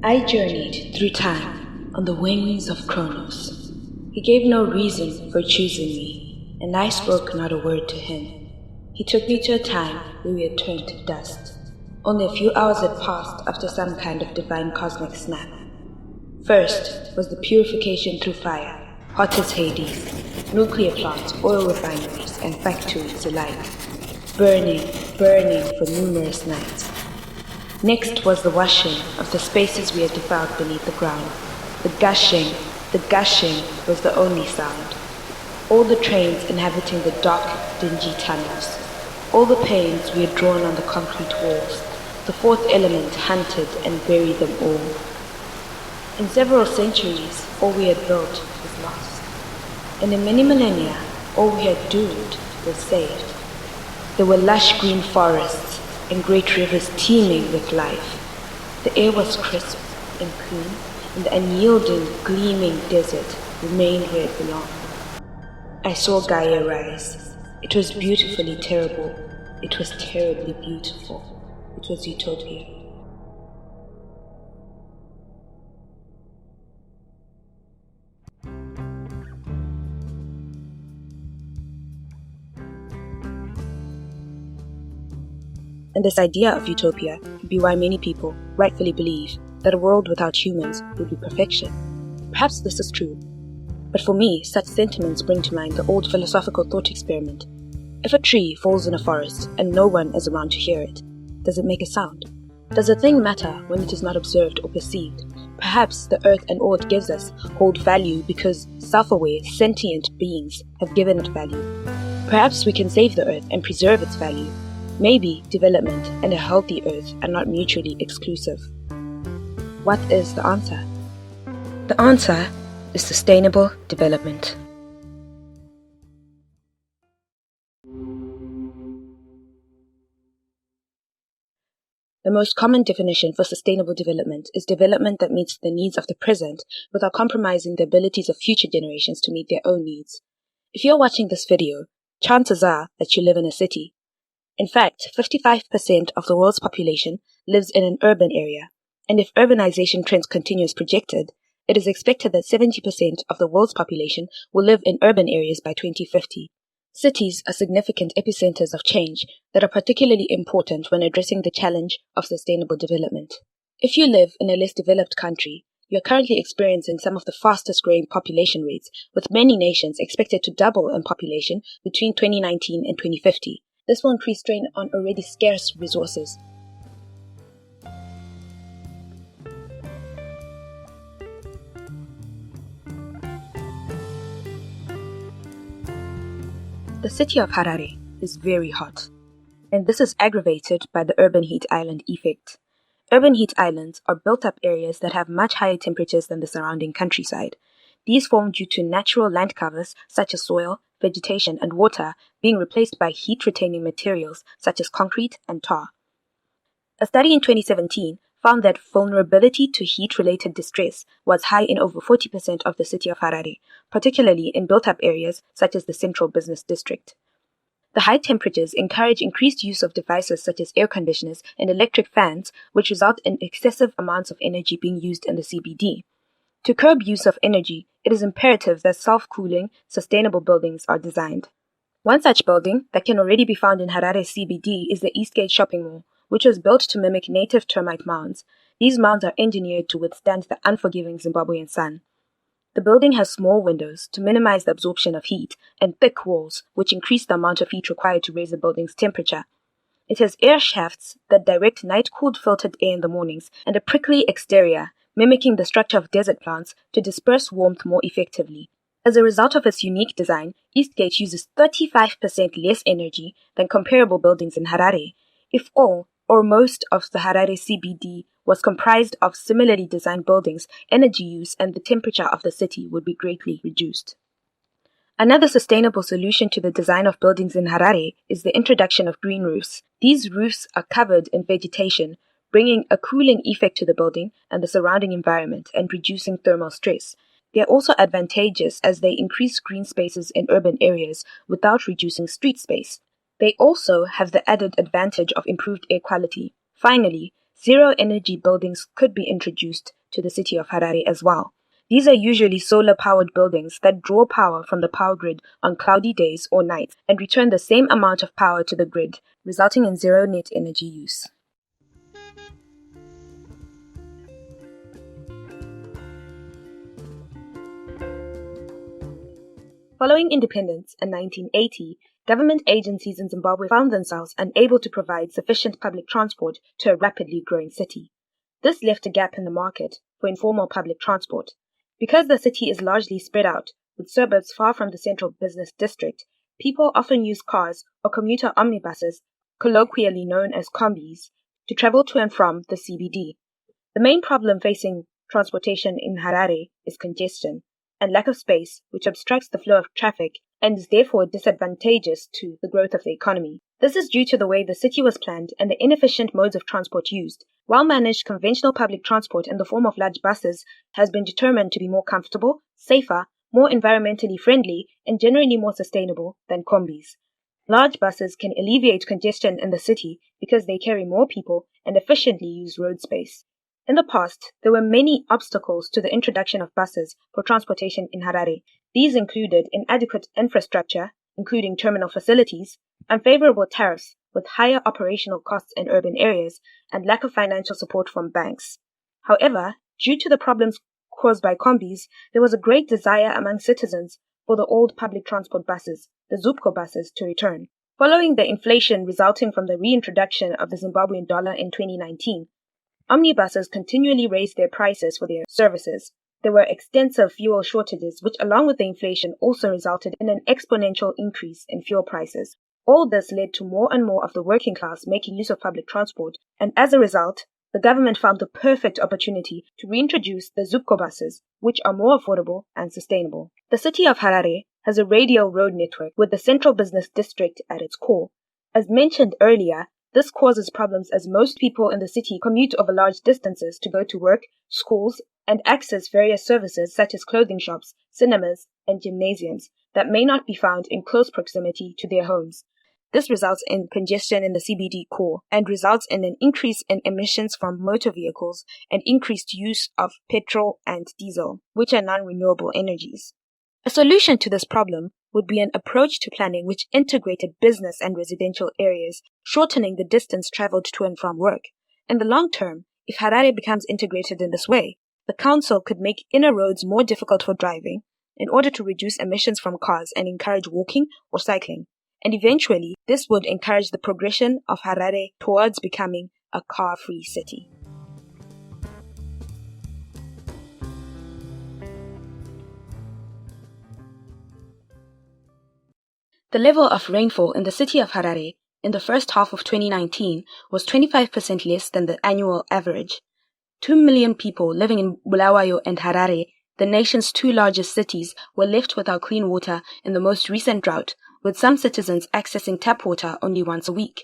I journeyed through time on the wings of Kronos. He gave no reason for choosing me, and I spoke not a word to him. He took me to a time where we had turned to dust. Only a few hours had passed after some kind of divine cosmic snap. First was the purification through fire, hot as Hades, nuclear plants, oil refineries, and factories alike, burning for numerous nights. Next was the washing of the spaces we had defiled beneath the ground. The gushing was the only sound. All the trains inhabiting the dark, dingy tunnels. All the pains we had drawn on the concrete walls. The fourth element hunted and buried them all. In several centuries, all we had built was lost. And in many millennia, all we had doomed was saved. There were lush green forests and great rivers teeming with life. The air was crisp and clean, and the unyielding, gleaming desert remained where it belonged. I saw Gaia rise. It was beautifully terrible. It was terribly beautiful. It was utopia. And this idea of utopia could be why many people rightfully believe that a world without humans would be perfection. Perhaps this is true, but for me, such sentiments bring to mind the old philosophical thought experiment. If a tree falls in a forest and no one is around to hear it, does it make a sound? Does a thing matter when it is not observed or perceived? Perhaps the earth and all it gives us hold value because self-aware, sentient beings have given it value. Perhaps we can save the earth and preserve its value. Maybe development and a healthy earth are not mutually exclusive. What is the answer? The answer is sustainable development. The most common definition for sustainable development is development that meets the needs of the present without compromising the abilities of future generations to meet their own needs. If you're watching this video, chances are that you live in a city. In fact, 55% of the world's population lives in an urban area, and if urbanization trends continue as projected, it is expected that 70% of the world's population will live in urban areas by 2050. Cities are significant epicenters of change that are particularly important when addressing the challenge of sustainable development. If you live in a less developed country, you are currently experiencing some of the fastest growing population rates, with many nations expected to double in population between 2019 and 2050. This will increase strain on already scarce resources. The city of Harare is very hot, and this is aggravated by the urban heat island effect. Urban heat islands are built-up areas that have much higher temperatures than the surrounding countryside. These form due to natural land covers such as soil, vegetation, and water being replaced by heat-retaining materials such as concrete and tar. A study in 2017 found that vulnerability to heat-related distress was high in over 40% of the city of Harare, particularly in built-up areas such as the central business district. The high temperatures encourage increased use of devices such as air conditioners and electric fans, which result in excessive amounts of energy being used in the CBD. To curb use of energy, it is imperative that self-cooling, sustainable buildings are designed. One such building that can already be found in Harare CBD is the Eastgate Shopping Mall, which was built to mimic native termite mounds. These mounds are engineered to withstand the unforgiving Zimbabwean sun. The building has small windows to minimize the absorption of heat and thick walls, which increase the amount of heat required to raise the building's temperature. It has air shafts that direct night-cooled filtered air in the mornings and a prickly exterior, mimicking the structure of desert plants to disperse warmth more effectively. As a result of its unique design, Eastgate uses 35% less energy than comparable buildings in Harare. If all or most of the Harare CBD was comprised of similarly designed buildings, energy use and the temperature of the city would be greatly reduced. Another sustainable solution to the design of buildings in Harare is the introduction of green roofs. These roofs are covered in vegetation, bringing a cooling effect to the building and the surrounding environment and reducing thermal stress. They are also advantageous as they increase green spaces in urban areas without reducing street space. They also have the added advantage of improved air quality. Finally, zero-energy buildings could be introduced to the city of Harare as well. These are usually solar-powered buildings that draw power from the power grid on cloudy days or nights and return the same amount of power to the grid, resulting in zero net energy use. Following independence in 1980, government agencies in Zimbabwe found themselves unable to provide sufficient public transport to a rapidly growing city. This left a gap in the market for informal public transport. Because the city is largely spread out, with suburbs far from the central business district, people often use cars or commuter omnibuses, colloquially known as combis, to travel to and from the CBD. The main problem facing transportation in Harare is congestion and lack of space, which obstructs the flow of traffic and is therefore disadvantageous to the growth of the economy. This is due to the way the city was planned and the inefficient modes of transport used. Well-managed conventional public transport in the form of large buses has been determined to be more comfortable, safer, more environmentally friendly, and generally more sustainable than combis. Large buses can alleviate congestion in the city because they carry more people and efficiently use road space. In the past, there were many obstacles to the introduction of buses for transportation in Harare. These included inadequate infrastructure, including terminal facilities, unfavorable tariffs with higher operational costs in urban areas, and lack of financial support from banks. However, due to the problems caused by combis, there was a great desire among citizens for the old public transport buses, the Zupco buses, to return. Following the inflation resulting from the reintroduction of the Zimbabwean dollar in 2019, omnibuses continually raised their prices for their services. There were extensive fuel shortages, which along with the inflation also resulted in an exponential increase in fuel prices. All this led to more and more of the working class making use of public transport, and as a result, the government found the perfect opportunity to reintroduce the Zupco buses, which are more affordable and sustainable. The city of Harare has a radial road network with the central business district at its core. As mentioned earlier, this causes problems as most people in the city commute over large distances to go to work, schools, and access various services such as clothing shops, cinemas, and gymnasiums that may not be found in close proximity to their homes. This results in congestion in the CBD core and results in an increase in emissions from motor vehicles and increased use of petrol and diesel, which are non-renewable energies. A solution to this problem would be an approach to planning which integrated business and residential areas, shortening the distance traveled to and from work. In the long term, if Harare becomes integrated in this way, the council could make inner roads more difficult for driving in order to reduce emissions from cars and encourage walking or cycling. And eventually, this would encourage the progression of Harare towards becoming a car-free city. The level of rainfall in the city of Harare in the first half of 2019 was 25% less than the annual average. 2 million people living in Bulawayo and Harare, the nation's two largest cities, were left without clean water in the most recent drought, with some citizens accessing tap water only once a week.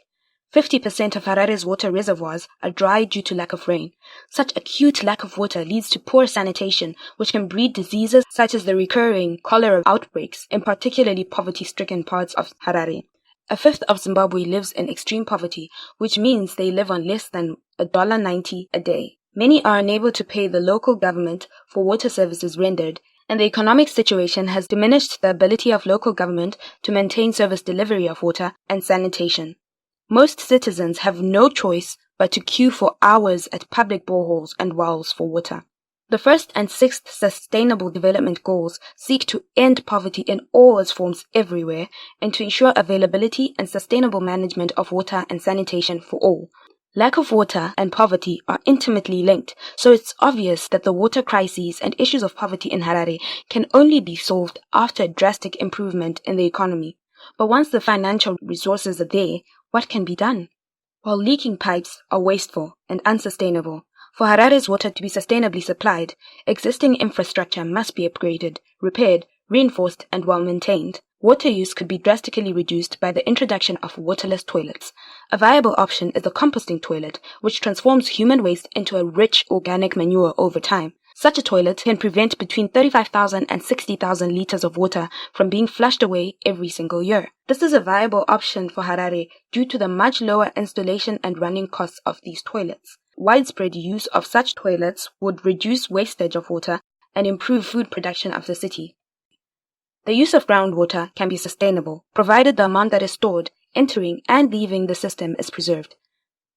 50% of Harare's water reservoirs are dry due to lack of rain. Such acute lack of water leads to poor sanitation, which can breed diseases such as the recurring cholera outbreaks in particularly poverty-stricken parts of Harare. A fifth of Zimbabwe lives in extreme poverty, which means they live on less than $1.90 a day. Many are unable to pay the local government for water services rendered, and the economic situation has diminished the ability of local government to maintain service delivery of water and sanitation. Most citizens have no choice but to queue for hours at public boreholes and wells for water. The first and sixth Sustainable Development Goals seek to end poverty in all its forms everywhere and to ensure availability and sustainable management of water and sanitation for all. Lack of water and poverty are intimately linked, so it's obvious that the water crises and issues of poverty in Harare can only be solved after a drastic improvement in the economy. But once the financial resources are there, what can be done? While leaking pipes are wasteful and unsustainable, for Harare's water to be sustainably supplied, existing infrastructure must be upgraded, repaired, reinforced, and well maintained. Water use could be drastically reduced by the introduction of waterless toilets. A viable option is the composting toilet, which transforms human waste into a rich organic manure over time. Such a toilet can prevent between 35,000 and 60,000 liters of water from being flushed away every single year. This is a viable option for Harare due to the much lower installation and running costs of these toilets. Widespread use of such toilets would reduce wastage of water and improve food production of the city. The use of groundwater can be sustainable, provided the amount that is stored, entering, and leaving the system is preserved.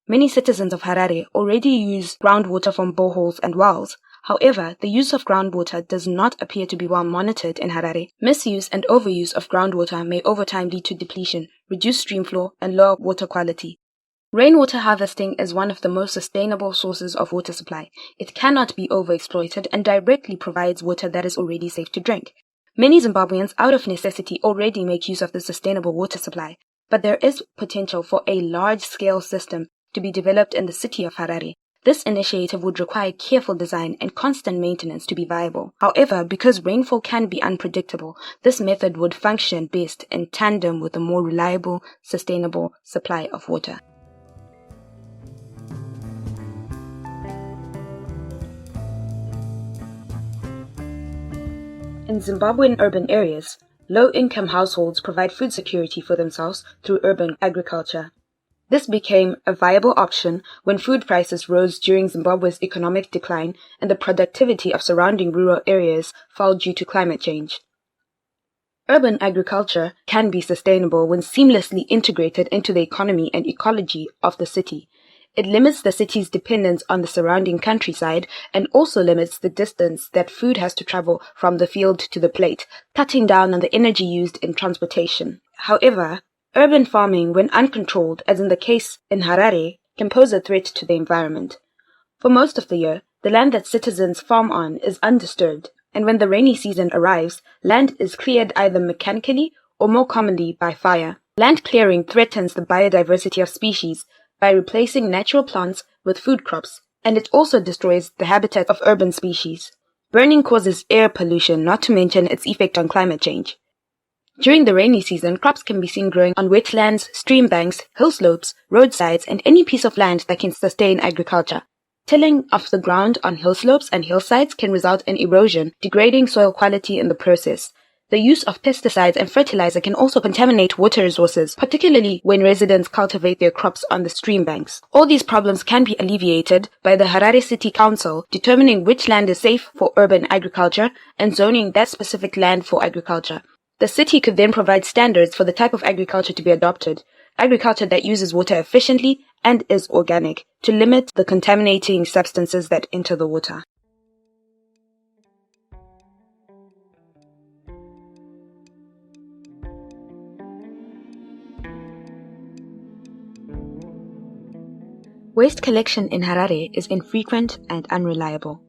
Many citizens of Harare already use groundwater from boreholes and wells. However, the use of groundwater does not appear to be well monitored in Harare. Misuse and overuse of groundwater may over time lead to depletion, reduced stream flow, and lower water quality. Rainwater harvesting is one of the most sustainable sources of water supply. It cannot be overexploited and directly provides water that is already safe to drink. Many Zimbabweans, out of necessity, already make use of the sustainable water supply, but there is potential for a large-scale system to be developed in the city of Harare. This initiative would require careful design and constant maintenance to be viable. However, because rainfall can be unpredictable, this method would function best in tandem with a more reliable, sustainable supply of water. In Zimbabwean urban areas, low-income households provide food security for themselves through urban agriculture. This became a viable option when food prices rose during Zimbabwe's economic decline and the productivity of surrounding rural areas fell due to climate change. Urban agriculture can be sustainable when seamlessly integrated into the economy and ecology of the city. It limits the city's dependence on the surrounding countryside and also limits the distance that food has to travel from the field to the plate, cutting down on the energy used in transportation. However, urban farming, when uncontrolled, as in the case in Harare, can pose a threat to the environment. For most of the year, the land that citizens farm on is undisturbed, and when the rainy season arrives, land is cleared either mechanically or more commonly by fire. Land clearing threatens the biodiversity of species by replacing natural plants with food crops, and it also destroys the habitat of urban species. Burning causes air pollution, not to mention its effect on climate change. During the rainy season, crops can be seen growing on wetlands, stream banks, hill slopes, roadsides, and any piece of land that can sustain agriculture. Tilling of the ground on hill slopes and hillsides can result in erosion, degrading soil quality in the process. The use of pesticides and fertilizer can also contaminate water resources, particularly when residents cultivate their crops on the stream banks. All these problems can be alleviated by the Harare City Council determining which land is safe for urban agriculture and zoning that specific land for agriculture. The city could then provide standards for the type of agriculture to be adopted, agriculture that uses water efficiently and is organic, to limit the contaminating substances that enter the water. Waste collection in Harare is infrequent and unreliable.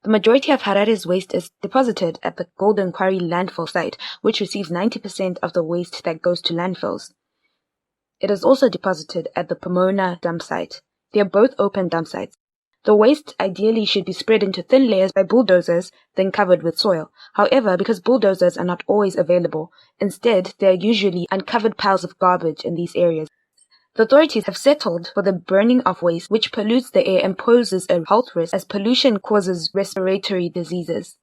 The majority of Harare's waste is deposited at the Golden Quarry landfill site, which receives 90% of the waste that goes to landfills. It is also deposited at the Pomona dump site. They are both open dump sites. The waste ideally should be spread into thin layers by bulldozers, then covered with soil. However, because bulldozers are not always available, instead there are usually uncovered piles of garbage in these areas. The authorities have settled for the burning of waste, which pollutes the air and poses a health risk as pollution causes respiratory diseases.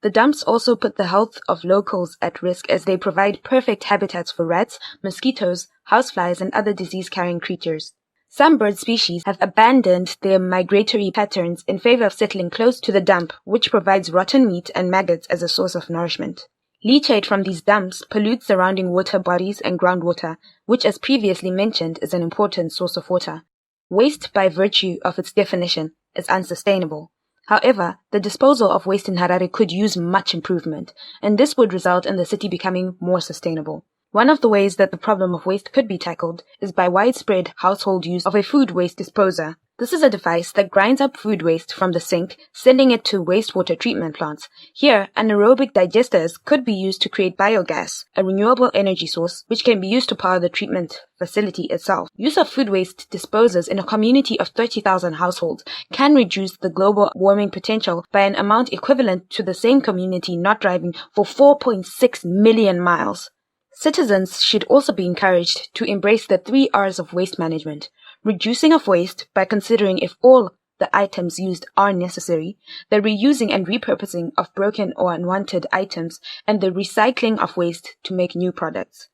The dumps also put the health of locals at risk as they provide perfect habitats for rats, mosquitoes, houseflies, and other disease-carrying creatures. Some bird species have abandoned their migratory patterns in favor of settling close to the dump, which provides rotten meat and maggots as a source of nourishment. Leachate from these dumps pollutes surrounding water bodies and groundwater, which, as previously mentioned, is an important source of water. Waste, by virtue of its definition, is unsustainable. However, the disposal of waste in Harare could use much improvement, and this would result in the city becoming more sustainable. One of the ways that the problem of waste could be tackled is by widespread household use of a food waste disposer. This is a device that grinds up food waste from the sink, sending it to wastewater treatment plants. Here, anaerobic digesters could be used to create biogas, a renewable energy source which can be used to power the treatment facility itself. Use of food waste disposers in a community of 30,000 households can reduce the global warming potential by an amount equivalent to the same community not driving for 4.6 million miles. Citizens should also be encouraged to embrace the 3 R's of waste management: reducing of waste by considering if all the items used are necessary, the reusing and repurposing of broken or unwanted items, and the recycling of waste to make new products.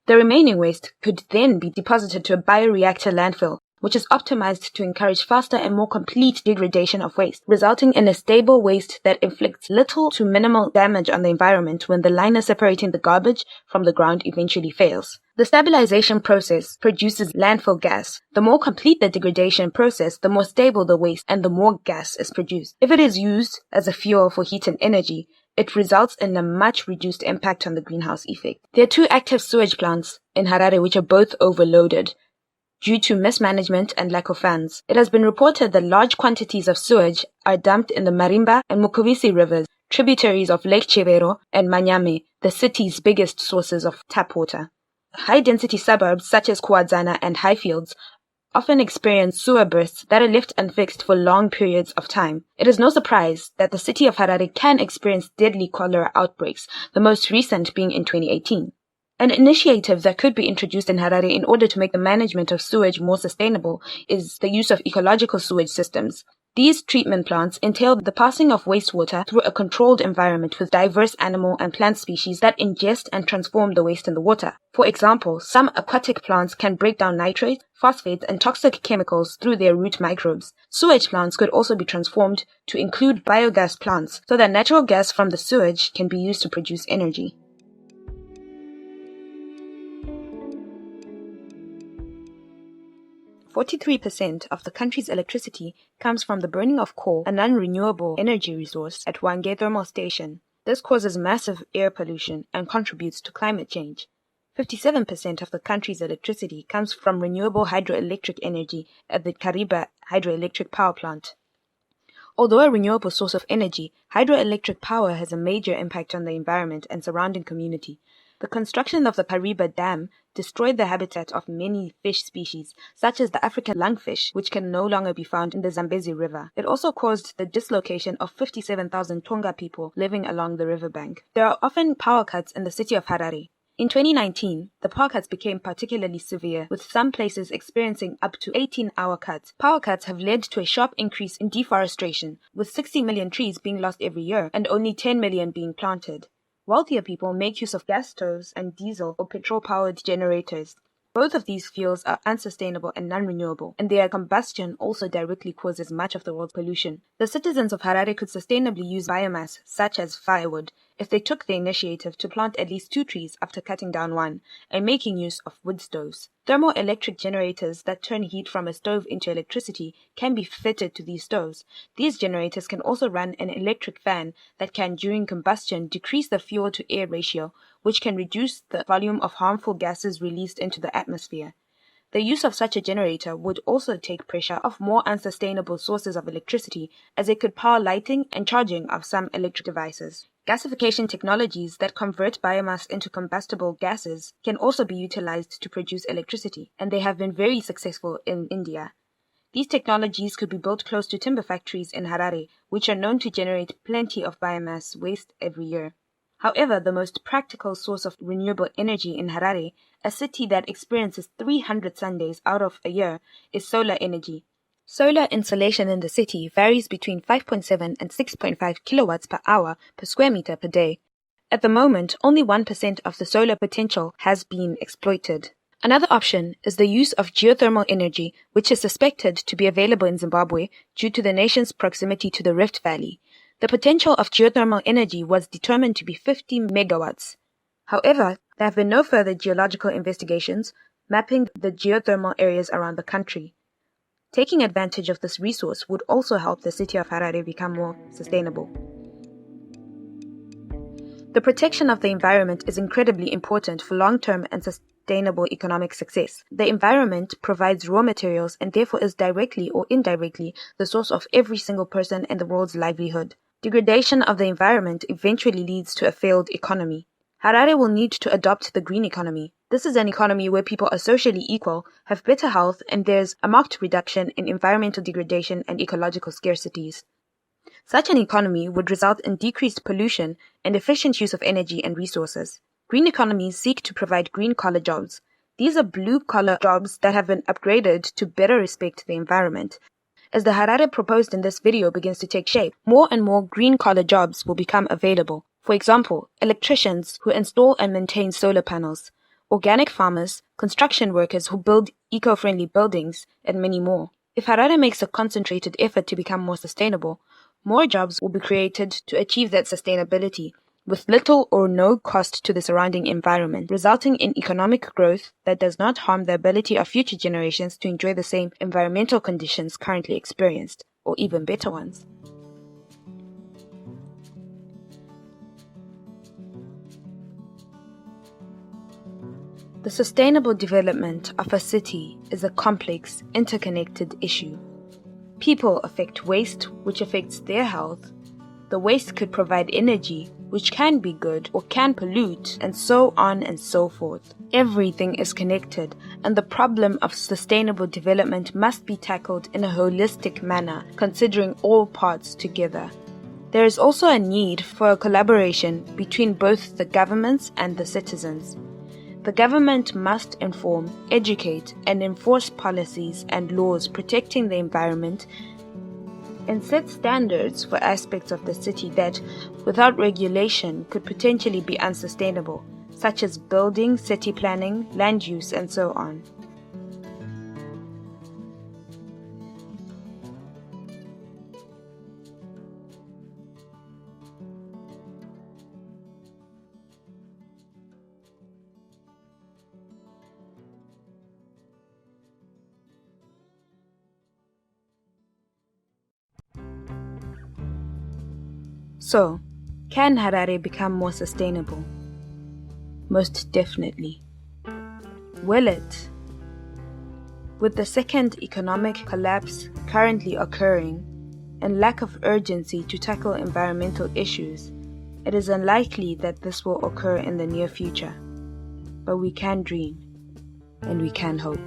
The remaining waste could then be deposited to a bioreactor landfill, which is optimized to encourage faster and more complete degradation of waste, resulting in a stable waste that inflicts little to minimal damage on the environment when the liner separating the garbage from the ground eventually fails. The stabilization process produces landfill gas. The more complete the degradation process, the more stable the waste and the more gas is produced. If it is used as a fuel for heat and energy, it results in a much reduced impact on the greenhouse effect. There are 2 active sewage plants in Harare which are both overloaded due to mismanagement and lack of funds. It has been reported that large quantities of sewage are dumped in the Marimba and Mukubisi rivers, tributaries of Lake Chevero and Manyame, the city's biggest sources of tap water. High-density suburbs such as Kuadzana and Highfields often experience sewer bursts that are left unfixed for long periods of time. It is no surprise that the city of Harare can experience deadly cholera outbreaks, the most recent being in 2018. An initiative that could be introduced in Harare in order to make the management of sewage more sustainable is the use of ecological sewage systems. These treatment plants entail the passing of wastewater through a controlled environment with diverse animal and plant species that ingest and transform the waste in the water. For example, some aquatic plants can break down nitrates, phosphates, and toxic chemicals through their root microbes. Sewage plants could also be transformed to include biogas plants so that natural gas from the sewage can be used to produce energy. %43 of the country's electricity comes from the burning of coal, a non-renewable energy resource, at Hwange Thermal Station. This causes massive air pollution and contributes to climate change. 57% of the country's electricity comes from renewable hydroelectric energy at the Kariba hydroelectric power plant. Although a renewable source of energy, hydroelectric power has a major impact on the environment and surrounding community. The construction of the Kariba Dam destroyed the habitat of many fish species, such as the African lungfish, which can no longer be found in the Zambezi River. It also caused the dislocation of 57,000 Tonga people living along the riverbank. There are often power cuts in the city of Harare. In 2019, the power cuts became particularly severe, with some places experiencing up to 18-hour cuts. Power cuts have led to a sharp increase in deforestation, with 60 million trees being lost every year and only 10 million being planted. Wealthier people make use of gas stoves and diesel or petrol-powered generators. Both of these fuels are unsustainable and non-renewable, and their combustion also directly causes much of the world's pollution. The citizens of Harare could sustainably use biomass, such as firewood, if they took the initiative to plant at least 2 trees after cutting down one, and making use of wood stoves. Thermoelectric generators that turn heat from a stove into electricity can be fitted to these stoves. These generators can also run an electric fan that can, during combustion, decrease the fuel-to-air ratio, which can reduce the volume of harmful gases released into the atmosphere. The use of such a generator would also take pressure off more unsustainable sources of electricity, as it could power lighting and charging of some electric devices. Gasification technologies that convert biomass into combustible gases can also be utilized to produce electricity, and they have been very successful in India. These technologies could be built close to timber factories in Harare, which are known to generate plenty of biomass waste every year. However, the most practical source of renewable energy in Harare, a city that experiences 300 Sundays out of a year, is solar energy. Solar installation in the city varies between 5.7 and 6.5 kilowatts per hour per square meter per day. At the moment, only 1% of the solar potential has been exploited. Another option is the use of geothermal energy, which is suspected to be available in Zimbabwe due to the nation's proximity to the Rift Valley. The potential of geothermal energy was determined to be 50 megawatts. However, there have been no further geological investigations mapping the geothermal areas around the country. Taking advantage of this resource would also help the city of Harare become more sustainable. The protection of the environment is incredibly important for long-term and sustainable economic success. The environment provides raw materials and therefore is directly or indirectly the source of every single person in the world's livelihood. Degradation of the environment eventually leads to a failed economy. Harare will need to adopt the green economy. This is an economy where people are socially equal, have better health, and there's a marked reduction in environmental degradation and ecological scarcities. Such an economy would result in decreased pollution and efficient use of energy and resources. Green economies seek to provide green-collar jobs. These are blue-collar jobs that have been upgraded to better respect the environment. As the Harare proposed in this video begins to take shape, more and more green-collar jobs will become available. For example, electricians who install and maintain solar panels, organic farmers, construction workers who build eco-friendly buildings, and many more. If Harare makes a concentrated effort to become more sustainable, more jobs will be created to achieve that sustainability with little or no cost to the surrounding environment, resulting in economic growth that does not harm the ability of future generations to enjoy the same environmental conditions currently experienced, or even better ones. The sustainable development of a city is a complex, interconnected issue. People affect waste, which affects their health. The waste could provide energy, which can be good or can pollute, and so on and so forth. Everything is connected, and the problem of sustainable development must be tackled in a holistic manner, considering all parts together. There is also a need for a collaboration between both the governments and the citizens. The government must inform, educate, and enforce policies and laws protecting the environment and set standards for aspects of the city that, without regulation, could potentially be unsustainable, such as building, city planning, land use, and so on. So, can Harare become more sustainable? Most definitely. Will it? With the second economic collapse currently occurring and lack of urgency to tackle environmental issues, it is unlikely that this will occur in the near future. But we can dream, and we can hope.